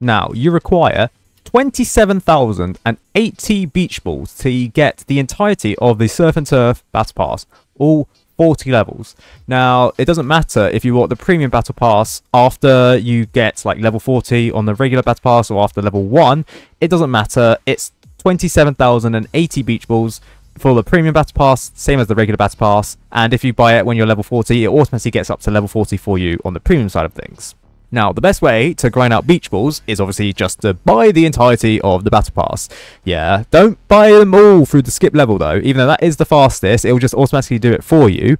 Now, you require 27,080 beach balls to get the entirety of the Surf and Turf Battle Pass, all 40 levels. Now, it doesn't matter if you want the Premium Battle Pass after you get like level 40 on the regular Battle Pass or after level 1. It doesn't matter. It's 27,080 beach balls for the Premium Battle Pass, same as the regular Battle Pass. And if you buy it when you're level 40, it automatically gets up to level 40 for you on the Premium side of things. Now, the best way to grind out beach balls is obviously just to buy the entirety of the Battle Pass. Yeah, don't buy them all through the skip level though, even though that is the fastest, it will just automatically do it for you.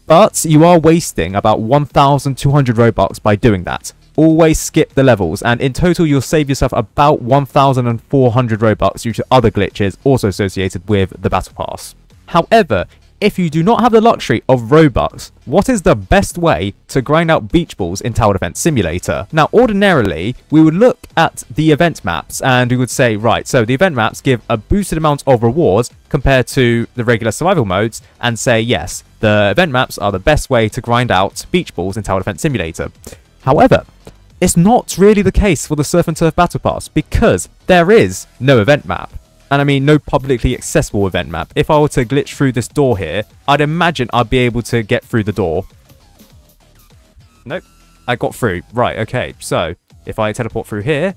But you are wasting about 1,200 Robux by doing that. Always skip the levels, and in total you'll save yourself about 1,400 Robux due to other glitches also associated with the Battle Pass. However, if you do not have the luxury of Robux, what is the best way to grind out beach balls in Tower Defense Simulator? Now, ordinarily, we would look at the event maps and we would say, right, so the event maps give a boosted amount of rewards compared to the regular survival modes, and say, yes, the event maps are the best way to grind out beach balls in Tower Defense Simulator. However, it's not really the case for the Surf and Turf Battle Pass because there is no event map. And I mean, no publicly accessible event map. If I were to glitch through this door here, I'd imagine I'd be able to get through the door. Nope, I got through. Right, okay. So, if I teleport through here,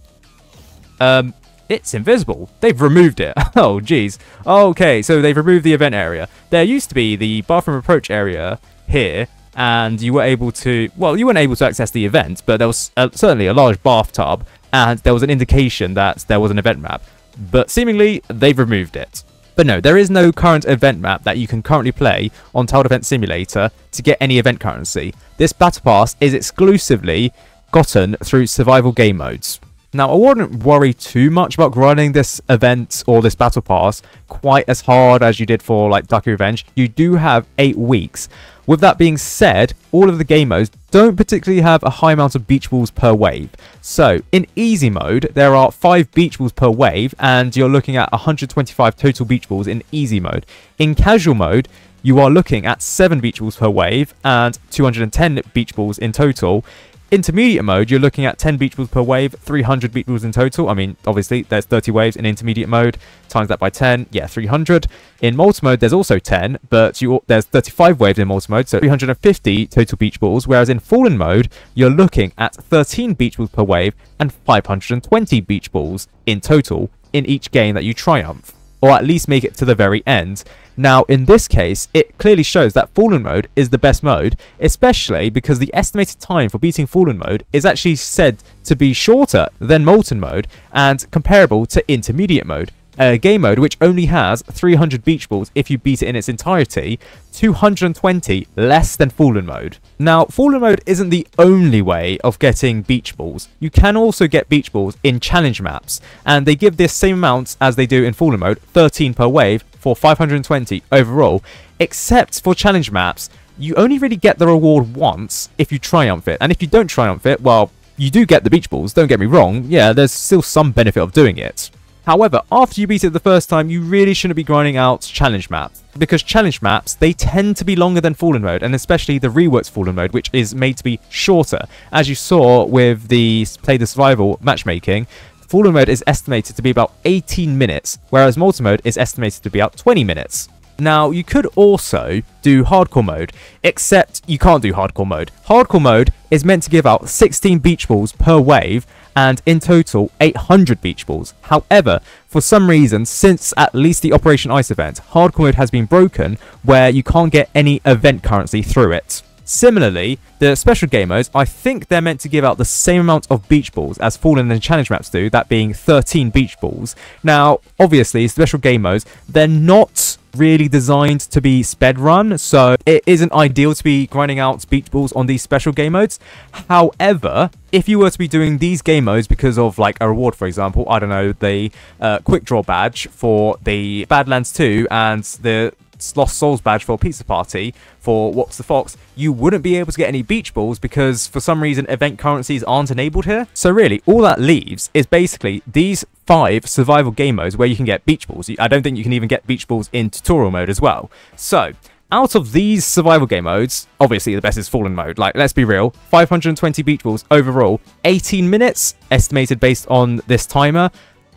it's invisible. They've removed it. Oh, geez. Okay, so they've removed the event area. There used to be the bathroom approach area here, and you were able to, well, you weren't able to access the event, but there was certainly a large bathtub, and there was an indication that there was an event map. But seemingly, they've removed it. But no, there is no current event map that you can currently play on Tower Defense Simulator to get any event currency. This Battle Pass is exclusively gotten through survival game modes. Now, I wouldn't worry too much about grinding this event or this Battle Pass quite as hard as you did for like Ducky Revenge. You do have 8 weeks. With that being said, all of the game modes don't particularly have a high amount of beach balls per wave. So, in easy mode, there are 5 beach balls per wave, and you're looking at 125 total beach balls in easy mode. In casual mode, you are looking at 7 beach balls per wave, and 210 beach balls in total. Intermediate mode, you're looking at 10 beach balls per wave, 300 beach balls in total. I mean, obviously, there's 30 waves in intermediate mode. Times that by 10, yeah, 300. In multi-mode, there's also 10, but there's 35 waves in multi-mode, so 350 total beach balls. Whereas in fallen mode, you're looking at 13 beach balls per wave and 520 beach balls in total in each game that you triumph, or at least make it to the very end. Now, in this case, it clearly shows that Fallen mode is the best mode, especially because the estimated time for beating Fallen mode is actually said to be shorter than Molten mode and comparable to Intermediate mode, a game mode which only has 300 beach balls if you beat it in its entirety, 220 less than Fallen mode. Now, Fallen mode isn't the only way of getting beach balls. You can also get beach balls in challenge maps, and they give this same amount as they do in Fallen mode, 13 per wave, for 520 overall, except for challenge maps, you only really get the reward once if you triumph it, and if you don't triumph it, well, you do get the beach balls, don't get me wrong, yeah, there's still some benefit of doing it. However, after you beat it the first time, you really shouldn't be grinding out challenge maps, because challenge maps, they tend to be longer than Fallen mode, and especially the reworked Fallen mode, which is made to be shorter. As you saw with the Play the Survival matchmaking, Fallen mode is estimated to be about 18 minutes, whereas multi-mode is estimated to be about 20 minutes. Now, you could also do hardcore mode, except you can't do hardcore mode. Hardcore mode is meant to give out 16 beach balls per wave, and in total 800 beach balls. However, for some reason, since at least the Operation Ice event, hardcore mode has been broken where you can't get any event currency through it. Similarly, the special game modes, I think they're meant to give out the same amount of beach balls as Fallen and challenge maps do, that being 13 beach balls. Now, obviously, special game modes, they're not really designed to be sped run, so it isn't ideal to be grinding out beach balls on these special game modes. However, if you were to be doing these game modes because of like a reward, for example, I don't know, the quick draw badge for the Badlands 2 and the Lost Souls badge for Pizza Party for What's the Fox, you wouldn't be able to get any beach balls because for some reason event currencies aren't enabled here. So really, all that leaves is basically these 5 survival game modes where you can get beach balls. I don't think you can even get beach balls in tutorial mode as well. So out of these survival game modes, obviously the best is Fallen mode. Like, let's be real, 520 beach balls overall, 18 minutes estimated based on this timer.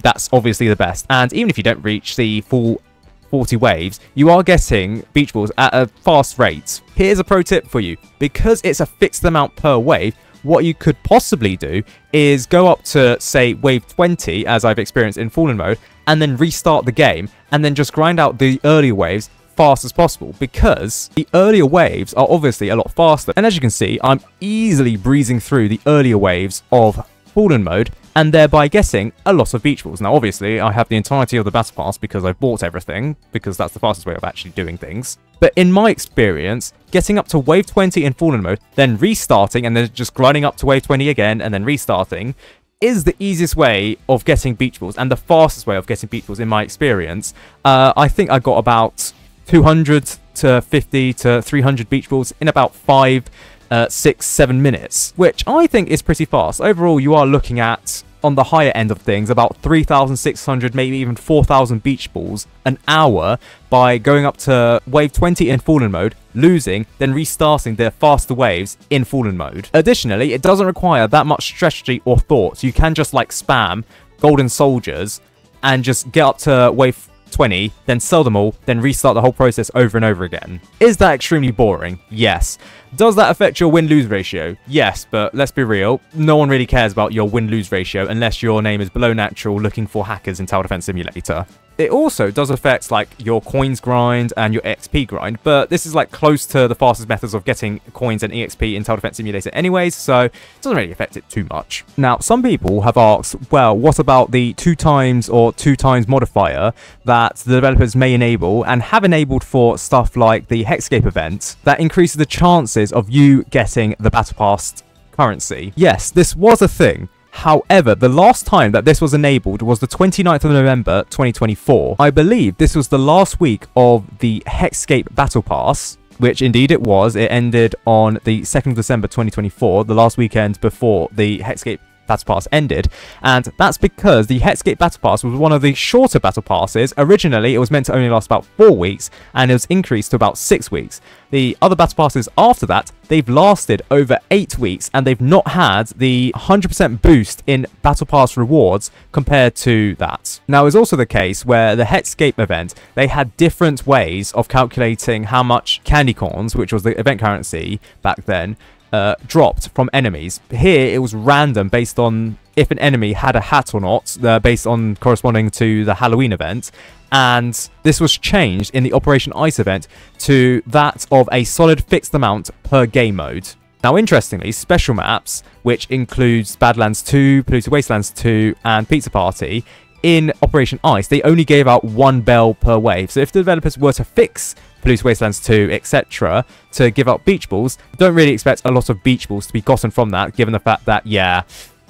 That's obviously the best. And even if you don't reach the full 40 waves, you are getting beach balls at a fast rate. Here's a pro tip for you. Because it's a fixed amount per wave, what you could possibly do is go up to, say, wave 20, as I've experienced in Fallen mode, and then restart the game, and then just grind out the earlier waves fast as possible, because the earlier waves are obviously a lot faster. And as you can see, I'm easily breezing through the earlier waves of Fallen mode, and thereby getting a lot of beach balls. Now, obviously, I have the entirety of the battle pass because I've bought everything, because that's the fastest way of actually doing things. But in my experience, getting up to wave 20 in Fallen mode, then restarting, and then just grinding up to wave 20 again, and then restarting, is the easiest way of getting beach balls, and the fastest way of getting beach balls in my experience. I think I got about 200 to 50 to 300 beach balls in about 5, 6, 7 minutes, which I think is pretty fast. Overall, you are looking at, on the higher end of things, about 3,600, maybe even 4,000 beach balls an hour by going up to wave 20 in Fallen mode, losing, then restarting their faster waves in Fallen mode. Additionally, it doesn't require that much strategy or thought. You can just like spam golden soldiers and just get up to wave 20, then sell them all, then restart the whole process over and over again. Is that extremely boring? Yes. Does that affect your win-lose ratio? Yes, but let's be real, no one really cares about your win-lose ratio unless your name is below natural looking for hackers in Tower Defense Simulator. It also does affect like your coins grind and your XP grind, but this is like close to the fastest methods of getting coins and EXP in Tower Defense Simulator anyways, so it doesn't really affect it too much. Now, some people have asked, well, what about the 2 times or 2 times modifier that the developers may enable and have enabled for stuff like the Hexscape event that increases the chances of you getting the Battle Pass currency? Yes, this was a thing. However, the last time that this was enabled was the 29th of November 2024. I believe this was the last week of the Hexscape Battle Pass, which indeed it was. It ended on the 2nd of December 2024, the last weekend before the Hexscape Battle Pass ended, and that's because the Hexscape Battle Pass was one of the shorter Battle Passes. Originally, it was meant to only last about 4 weeks, and it was increased to about 6 weeks. The other Battle Passes after that, they've lasted over 8 weeks, and they've not had the 100% boost in Battle Pass rewards compared to that. Now, it's also the case where the Hexscape event, they had different ways of calculating how much candy corns, which was the event currency back then, dropped from enemies. Here it was random based on if an enemy had a hat or not, based on corresponding to the Halloween event, and this was changed in the Operation Ice event to that of a solid fixed amount per game mode. Now, interestingly, special maps, which includes Badlands 2, Polluted Wastelands 2, and Pizza Party, in Operation Ice, they only gave out 1 bell per wave. So if the developers were to fix Polluted Wastelands 2, etc., to give out beach balls, don't really expect a lot of beach balls to be gotten from that, given the fact that, yeah,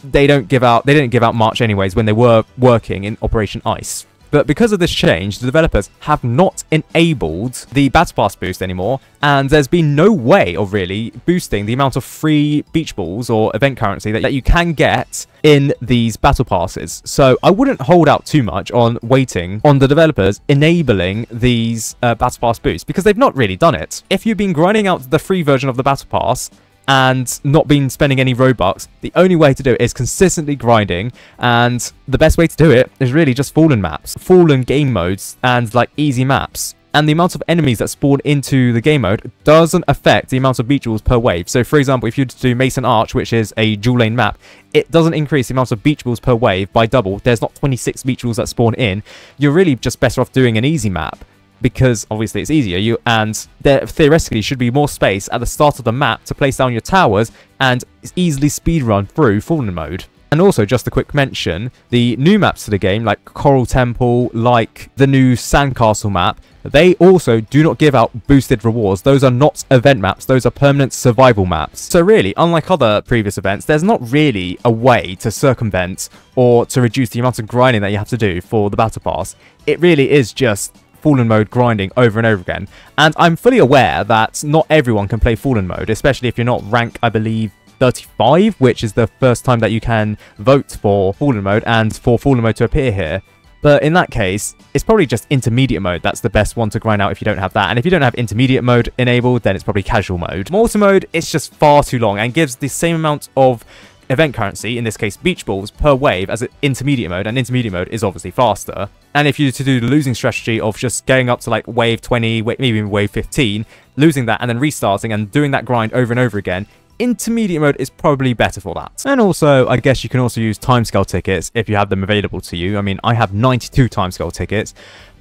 they didn't give out much anyways when they were working in Operation Ice. But because of this change, the developers have not enabled the Battle Pass boost anymore, and there's been no way of really boosting the amount of free beach balls or event currency that you can get in these Battle Passes. So I wouldn't hold out too much on waiting on the developers enabling these Battle Pass boosts, because they've not really done it. If you've been grinding out the free version of the Battle Pass and not been spending any Robux, the only way to do it is consistently grinding, and the best way to do it is really just Fallen maps, Fallen game modes, and like easy maps. And the amount of enemies that spawn into the game mode doesn't affect the amount of beach balls per wave. So for example, if you do Mason Arch, which is a dual lane map, it doesn't increase the amount of beach balls per wave by double. There's not 26 beach balls that spawn in. You're really just better off doing an easy map, because obviously it's easier, and there theoretically should be more space at the start of the map to place down your towers and easily speedrun through Fallen mode. And also, just a quick mention, the new maps to the game, like Coral Temple, like the new Sandcastle map, they also do not give out boosted rewards. Those are not event maps, those are permanent survival maps. So really, unlike other previous events, there's not really a way to circumvent or to reduce the amount of grinding that you have to do for the Battle Pass. It really is just Fallen mode grinding over and over again. And I'm fully aware that not everyone can play Fallen mode, especially if you're not rank, I believe, 35, which is the first time that you can vote for Fallen mode and for Fallen mode to appear here. But in that case, it's probably just intermediate mode that's the best one to grind out if you don't have that. And if you don't have intermediate mode enabled, then it's probably casual mode. Multi mode is just far too long and gives the same amount of event currency, in this case beach balls, per wave as intermediate mode, and intermediate mode is obviously faster. And if you were to do the losing strategy of just going up to like wave 20, maybe even wave 15, losing that and then restarting and doing that grind over and over again, intermediate mode is probably better for that. And also, I guess you can also use timescale tickets if you have them available to you. I mean, I have 92 timescale tickets,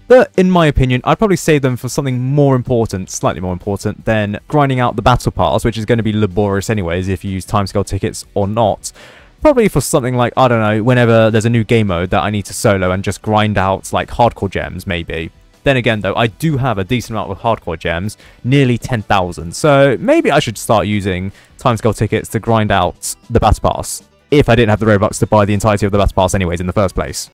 but in my opinion, I'd probably save them for something more important, slightly more important, than grinding out the battle pass, which is going to be laborious anyways if you use timescale tickets or not. Probably for something like, I don't know, whenever there's a new game mode that I need to solo and just grind out like hardcore gems, maybe. Then again though, I do have a decent amount of hardcore gems, nearly 10,000, so maybe I should start using timescale tickets to grind out the battle pass, if I didn't have the Robux to buy the entirety of the battle pass anyways in the first place.